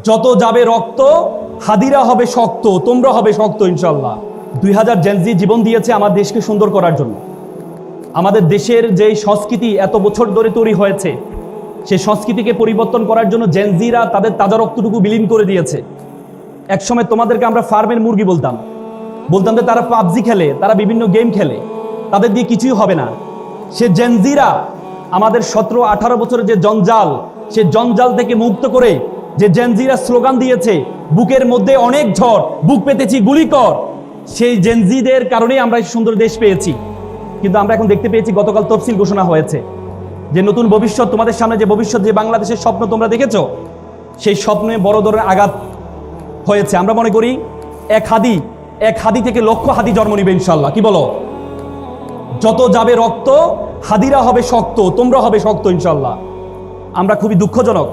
যত যাবে রক্ত হাদিরা হবে শক্ত, তোমরা হবে শক্ত ইনশাল্লাহ। 2000 জেনজি জীবন দিয়েছে আমার দেশকে সুন্দর করার জন্য। আমাদের দেশের যে সংস্কৃতি এত বছর ধরে তৈরি হয়েছে, সেই সংস্কৃতিকে পরিবর্তন করার জন্য জেনজিরা তাদের তাজা রক্তটুকু বিলীন করে দিয়েছে। একসময় তোমাদেরকে আমরা ফার্মের মুরগি বলতাম যে তারা পাবজি খেলে, তারা বিভিন্ন গেম খেলে, তাদের দিয়ে কিছুই হবে না। সে জেনজিরা আমাদের 17-18 বছরের যে জঞ্জাল, সে জঞ্জাল থেকে মুক্ত করে যে জেনজিরা স্লোগান দিয়েছে, বুকের মধ্যে অনেক ঝড়, বুক পেতেছি গুলি কর, সেই জেনজিদের কারণেই আমরা এই সুন্দর দেশ পেয়েছি। কিন্তু আমরা এখন দেখতে পেয়েছি গতকাল তফসিল ঘোষণা হয়েছে যে নতুন ভবিষ্যৎ, তোমাদের সামনে যে ভবিষ্যৎ, যে বাংলাদেশের স্বপ্ন তোমরা দেখেছো, সেই স্বপ্নে বড় ধরনের আঘাত হয়েছে। আমরা মনে করি এক হাদি থেকে লক্ষ হাদি জন্ম নিবে ইনশাল্লাহ। কি বলো? যত যাবে রক্ত হাদিরা হবে শক্ত, তোমরা হবে শক্ত ইনশাল্লাহ। আমরা খুবই দুঃখজনক,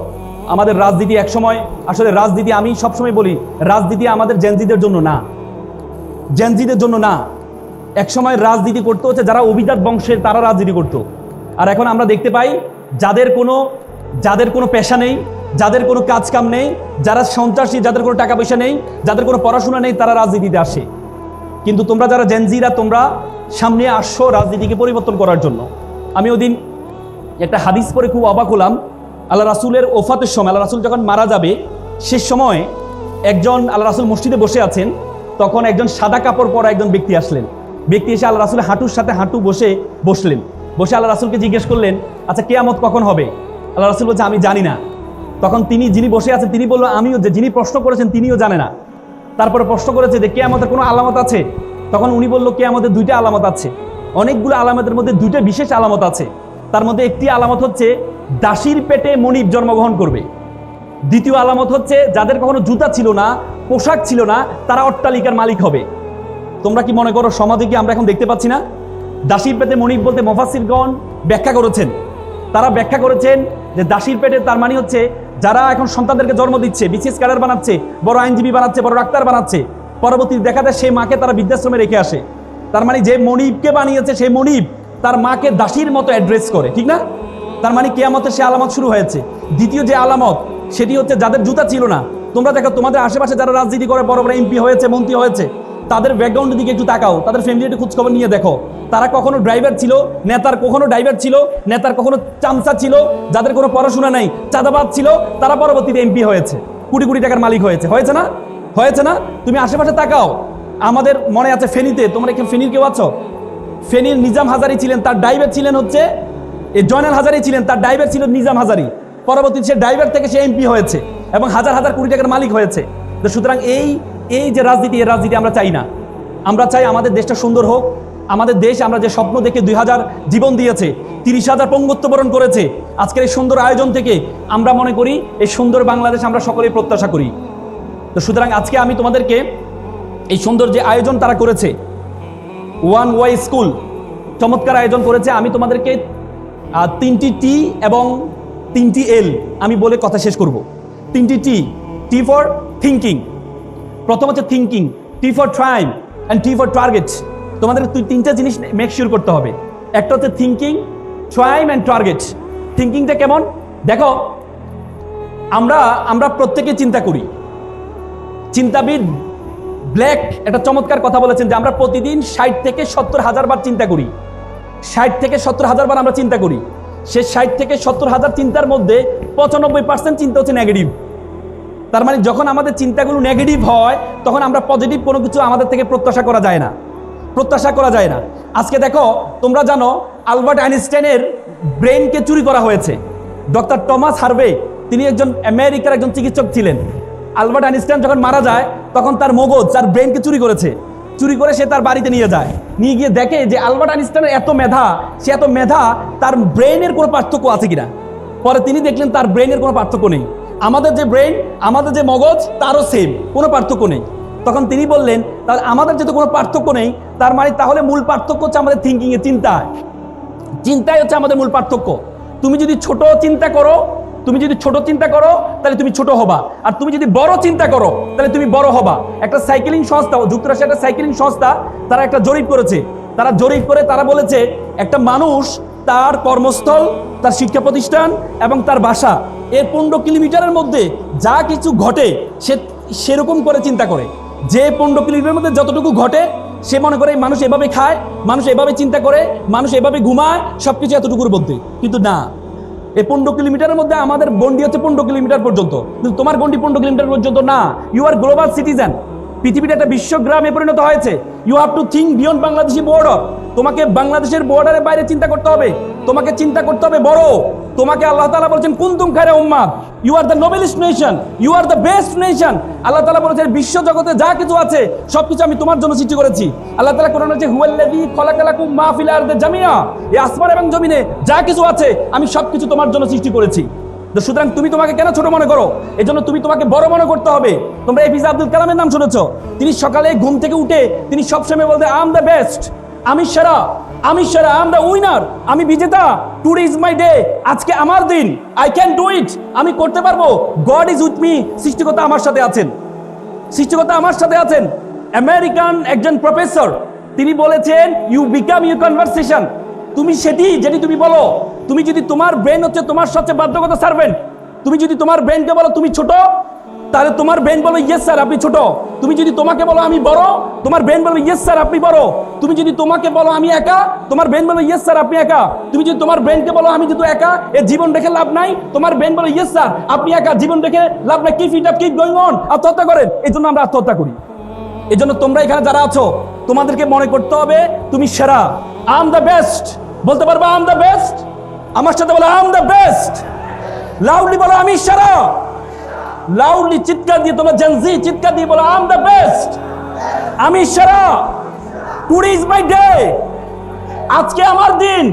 আমাদের রাজনীতি একসময়, আসলে রাজনীতি আমি সবসময় বলি, রাজনীতি আমাদের জেনজিদের জন্য না, জেনজিদের জন্য না। একসময় রাজনীতি করতে হচ্ছে যারা অভিজাত বংশের, তারা রাজনীতি করতো। আর এখন আমরা দেখতে পাই যাদের কোনো পেশা নেই, যাদের কোনো কাজ কাম নেই, যারা সন্ত্রাসী, যাদের কোনো টাকা পয়সা নেই, যাদের কোনো পড়াশোনা নেই, তারা রাজনীতিতে আসে। কিন্তু তোমরা যারা জেনজিরা, তোমরা সামনে আসছো রাজনীতিকে পরিবর্তন করার জন্য। আমি ওদিন একটা হাদিস পড়ে খুব অবাক হলাম। আল্লাহ রাসূলের ওফাতের সময়, আল্লাহ রাসূল যখন মারা যাবে, সে সময় একজন, আল্লাহ রাসূল মসজিদে বসে আছেন, তখন একজন সাদা কাপড় পরা একজন ব্যক্তি আসলেন। ব্যক্তি এসে আল্লাহ রাসূলের হাঁটুর সাথে হাঁটু বসলেন। বসে আল্লাহ রাসূলকে জিজ্ঞেস করলেন, আচ্ছা কিয়ামত কখন হবে? আল্লাহ রাসূল বলছে, আমি জানি না। তখন যিনি বসে আছেন তিনি বলল, আমিও, যে যিনি প্রশ্ন করেছেন তিনিও জানে না। তারপরে প্রশ্ন করেছে যে কিয়ামতের কোনো আলামত আছে? তখন উনি বলল, কিয়ামতের 2টা আলামত আছে। অনেকগুলো আলামতের মধ্যে 2টা বিশেষ আলামত আছে। তার মধ্যে একটি আলামত হচ্ছে দাসীর পেটে মনিব জন্মগ্রহণ করবে। দ্বিতীয় আলামত হচ্ছে যাদের কখনো জুতা ছিল না, পোশাক ছিল না, তারা অট্টালিকার মালিক হবে। তোমরা কি মনে করো সমাজে কি আমরা এখন দেখতে পাচ্ছি না? দাসীর পেটে মনিব বলতে মুফাসসিরগণ ব্যাখ্যা করেছেন, তারা ব্যাখ্যা করেছেন যে দাসীর পেটে তার মানে হচ্ছে যারা এখন সন্তানদেরকে জন্ম দিচ্ছে, বিসিএস ক্যাডার বানাচ্ছে, বড় আইনজীবী বানাচ্ছে, বড় ডাক্তার বানাচ্ছে, পরবর্তী দেখা যায় সেই মাকে তারা বৃদ্ধাশ্রমে রেখে আসে। তার মানে যে মনিবকে বানিয়েছে, সেই মনিব তার মাকে দাসীর মতো অ্যাড্রেস করে, ঠিক না? তার মানে কিয়ামতের সে আলামত শুরু হয়েছে। দ্বিতীয় যে আলামত, সেটি হচ্ছে যাদের জুতা ছিল না। তোমরা দেখো তোমাদের আশেপাশে যারা রাজনীতি করে, বড় বড় এমপি হয়েছে, মন্ত্রী হয়েছে, তাদের ব্যাকগ্রাউন্ডের দিকে একটু তাকাও, তাদের ফ্যামিলির একটু খোঁজখবর নিয়ে দেখো। তারা কখনো ড্রাইভার ছিল, নেতার কখনো ড্রাইভার ছিল, নেতার কখনো চামচা ছিল, যাদের কোনো পড়াশোনা নাই, চাঁদাবাজ ছিল, তারা পরবর্তীতে এমপি হয়েছে, কোটি কোটি টাকার মালিক হয়েছে না? হয়েছে না? তুমি আশেপাশে তাকাও। আমাদের মনে আছে ফেনীতে, তোমরা এখানে ফেনীর কেউ আছো? ফেনীর নিজাম হাজারি ছিলেন, তার ড্রাইভার ছিলেন হচ্ছে জয়নাল হাজারি ছিলেন, তার ড্রাইভার ছিল নিজাম হাজারি। পরবর্তীতে সে ড্রাইভার থেকে সে এমপি হয়েছে এবং হাজার হাজার কোটি টাকার মালিক হয়েছে। তো সুতরাং এই যে রাজনীতি, এই রাজনীতি আমরা চাই না। আমরা চাই আমাদের দেশটা সুন্দর হোক। আমাদের দেশ, আমরা যে স্বপ্ন দেখে 2000 জীবন দিয়েছে, 30,000 পঙ্গুত্ব বরণ করেছে, আজকের এই সুন্দর আয়োজন থেকে আমরা মনে করি এই সুন্দর বাংলাদেশ আমরা সকলেই প্রত্যাশা করি। তো সুতরাং আজকে আমি তোমাদেরকে এই সুন্দর যে আয়োজন তারা করেছে, ওয়ান ওয়াই স্কুল চমৎকার আয়োজন করেছে, আমি তোমাদেরকে 3টি টি এবং 3টি এল আমি বলে কথা শেষ করব। 3টি টি ফর থিঙ্কিং। প্রথম হচ্ছে thinking, T for ট্রাইম and T for target. তোমাদের 3টা জিনিস মেক শিওর করতে হবে। একটা হচ্ছে থিঙ্কিং, ট্রাইম অ্যান্ড টার্গেট। থিঙ্কিংটা কেমন দেখো, আমরা প্রত্যেকে চিন্তা করি। চিন্তাবিদ ব্ল্যাক একটা চমৎকার কথা বলেছেন যে আমরা প্রতিদিন 60 থেকে 70 হাজার বার চিন্তা করি। 60 থেকে 70 হাজার বার আমরা চিন্তা করি। সে 60 থেকে 70 হাজার চিন্তার মধ্যে 95% চিন্তা হচ্ছে নেগেটিভ। তার মানে যখন আমাদের চিন্তাগুলো নেগেটিভ হয়, তখন আমরা পজিটিভ কোনো কিছু আমাদের থেকে প্রত্যাশা করা যায় না। আজকে দেখো, তোমরা জানো আলবার্ট আইনস্টাইনের ব্রেনকে চুরি করা হয়েছে। ডক্টর টমাস হার্ভে, তিনি একজন আমেরিকার একজন চিকিৎসক ছিলেন। আলবার্ট আইনস্টাইন যখন মারা যায়, তখন তার মগজ, তার ব্রেনকে চুরি করে সে তার বাড়িতে নিয়ে গিয়ে দেখে যে আলবার্ট আইনস্টাইনের এত মেধা, তার ব্রেনের কোনো পার্থক্য আছে কিনা। পরে তিনি দেখলেন তার ব্রেনের কোনো পার্থক্য নেই। আমাদের যে ব্রেন, আমাদের যে মগজ, তারও সেম, কোনো পার্থক্য নেই। তখন তিনি বললেন, তাহলে আমাদের যেহেতু কোনো পার্থক্য নেই, তার মানে তাহলে মূল পার্থক্য হচ্ছে আমাদের থিঙ্কিংয়ে, চিন্তায় হচ্ছে আমাদের মূল পার্থক্য। তুমি যদি ছোট চিন্তা করো তাহলে তুমি ছোট হবা, আর তুমি যদি বড় চিন্তা করো তাহলে তুমি বড় হবা। একটা সাইকেলিং সংস্থা, যুক্তরাষ্ট্রের একটা সাইকেলিং সংস্থা, তারা একটা জরিপ করেছে। তারা বলেছে একটা মানুষ তার কর্মস্থল, তার শিক্ষা প্রতিষ্ঠান এবং তার বাসা, এর 15 কিলোমিটারের মধ্যে যা কিছু ঘটে সে সেরকম করে চিন্তা করে। যে 15 কিলোমিটারের মধ্যে যতটুকু ঘটে সে মনে করে মানুষ এভাবে খায়, মানুষ এভাবে চিন্তা করে, মানুষ এভাবে ঘুমায়, সবকিছু এতটুকুর মধ্যে। কিন্তু না, এই 15 কিলোমিটারের মধ্যে আমাদের গন্ডি হচ্ছে 15 কিলোমিটার পর্যন্ত, কিন্তু তোমার গন্ডি 15 কিলোমিটার পর্যন্ত না। You are global citizen. পৃথিবীটা একটা বিশ্বগ্রামে পরিণত হয়েছে। You have to think beyond Bangladeshi border. তোমাকে বাংলাদেশের বর্ডারের বাইরে চিন্তা করতে হবে। তোমাকে চিন্তা করতে হবে বড়। তোমাকে আল্লাহ তাআলা বলেছেন কুনতুম খায়রা উম্মাহ, you are the noblest nation, you are the best nation. Allah তাআলা বলেছেন বিশ্ব জগতে যা কিছু আছে সবকিছু আমি তোমার জন্য সৃষ্টি করেছি। আল্লাহ তাআলা কোরআনে বলেছে হুয়াল্লাযী খালাকালাকুম মা ফিল আরদি জামিআ, এই আসমান এবং জমিনে যা কিছু আছে আমি সবকিছু তোমার জন্য সৃষ্টি করেছি। তো সুতরাং তুমি তোমাকে কেন ছোট মনে করো? এজন্য তুমি তোমাকে বড় মনে করতে হবে। তোমরা এপিজে আব্দুল কালামের নাম শুনেছো। তিনি সকালে ঘুম থেকে উঠে তিনি সবসময় বলতে আই এম দ্য বেস্ট, আমি সেরা, আমি সেরা, আই এম দ্য উইনার, আমি বিজেতা, টুডে ইজ মাই ডে, আজকে আমার দিন, আই ক্যান ডু ইট, আমি করতে পারবো, গড ইজ উইথ মি, সৃষ্টিকর্তা আমার সাথে আছেন, সৃষ্টিকর্তা আমার সাথে আছেন। আমেরিকান একজন প্রফেসর তিনি বলেছেন ইউ বিকাম ইউ কনভারসেশন, তুমি যেটি তুমি বলো। তুমি যদি তোমার ব্রেন হচ্ছে তোমার সবচেয়ে বাধ্যগত সার্ভেন্ট, তুমি যদি তোমার ব্রেনকে বলো তুমি ছোট, তাহলে তোমার ব্রেন বলো ইয়েস স্যার আপনি ছোট। তুমি যদি তোমাকে বলো আমি বড়, তোমার ব্রেন বলবে ইয়েস স্যার আপনি বড়। তুমি যদি তোমাকে বলো আমি একা, তোমার ব্রেন বলবে ইয়েস স্যার আপনি একা। তুমি যদি তোমার ব্রেনকে বলো আমি যেহেতু একা, এ জীবন রেখে লাভ নাই, তোমার ব্রেন বলে ইয়েস স্যার আপনি একা, জীবন রেখে লাভ নাই, keep it up, keep going on. আত্মহত্যা করেন। এই জন্য আমরা আত্মহত্যা করি। এই জন্য তোমরা এখানে যারা আছো তোমাদেরকে মনে করতে হবে তুমি সেরা। I am the best. বলতে পারবা আই এম দ্য বেস্ট? আমার সাথে বলো I am the best. Loudly বলো আমি সেরা। লাউডলি চিৎকার দিয়ে, তোমরা জেনজি চিৎকার দিয়ে বলো আই এম দ্য বেস্ট, আমি সেরা, টুডে ইজ মাই ডে, আজকে আমার দিন।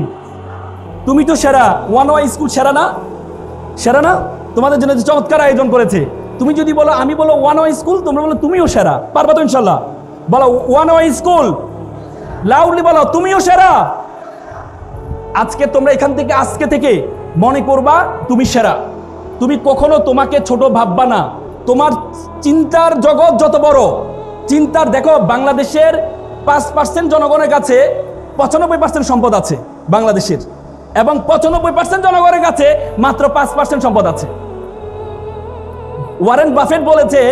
তুমি তো সেরা। ওয়ান ওয়াই স্কুল সেরা না? সেরা না? তোমাদের জন্য যে চমৎকার আয়োজন করেছে। তুমি যদি বলো আমি বলো ওয়ান ওয়াই স্কুল, তোমরা বলো তুমিও সেরা। পারবা তো ইনশাল্লাহ? বলো ওয়ান ওয়াই স্কুল, লাউডলি বলো তুমিও সেরা। আজকে তোমরা এখান থেকে আজকে থেকে মনে করবা তুমি সেরা। তুমি কখনো তোমাকে ছোট ভাববা না। তোমার চিন্তার জগৎ যত বড়, চিন্তার দেখো বাংলাদেশের 5% জনগণের কাছে 95% সম্পদ আছে বাংলাদেশের, এবং 95% জনগণের কাছে মাত্র 5% সম্পদ আছে। ওয়ারেন বাফেট বলেছেন,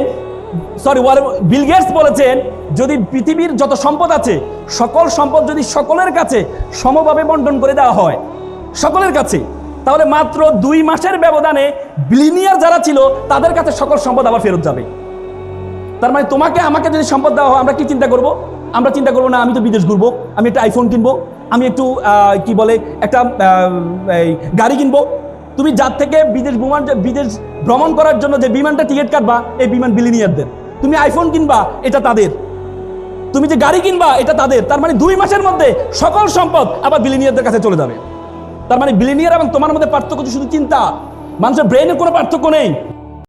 বিল গেটস বলেছেন যদি পৃথিবীর যত সম্পদ আছে সকল সম্পদ যদি সকলের কাছে সমভাবে বন্টন করে দেওয়া হয় সকলের কাছে, তাহলে মাত্র 2 মাসের ব্যবধানে বিলিনিয়ার যারা ছিল তাদের কাছে সকল সম্পদ আবার ফেরত যাবে। তার মানে তোমাকে আমাকে যদি সম্পদ দেওয়া হয় আমরা কি চিন্তা করব? আমরা চিন্তা করবো না আমি তো বিদেশ ঘুরবো, আমি একটা আইফোন কিনবো, আমি একটু কি বলে একটা গাড়ি কিনবো। তুমি যার থেকে বিদেশ ভ্রমণ করার জন্য যে বিমানটা টিকিট কাটবা, এই বিমান বিলিনিয়ারদের। তুমি আইফোন কিনবা, এটা তাদের। তুমি যে গাড়ি কিনবা, এটা তাদের। তার মানে 2 মাসের মধ্যে সকল সম্পদ আবার বিলিনিয়ারদের কাছে চলে যাবে। তার মানে বিলিনিয়ার এবং তোমার মধ্যে পার্থক্য শুধু চিন্তা। মানুষের ব্রেনের কোনো পার্থক্য নেই।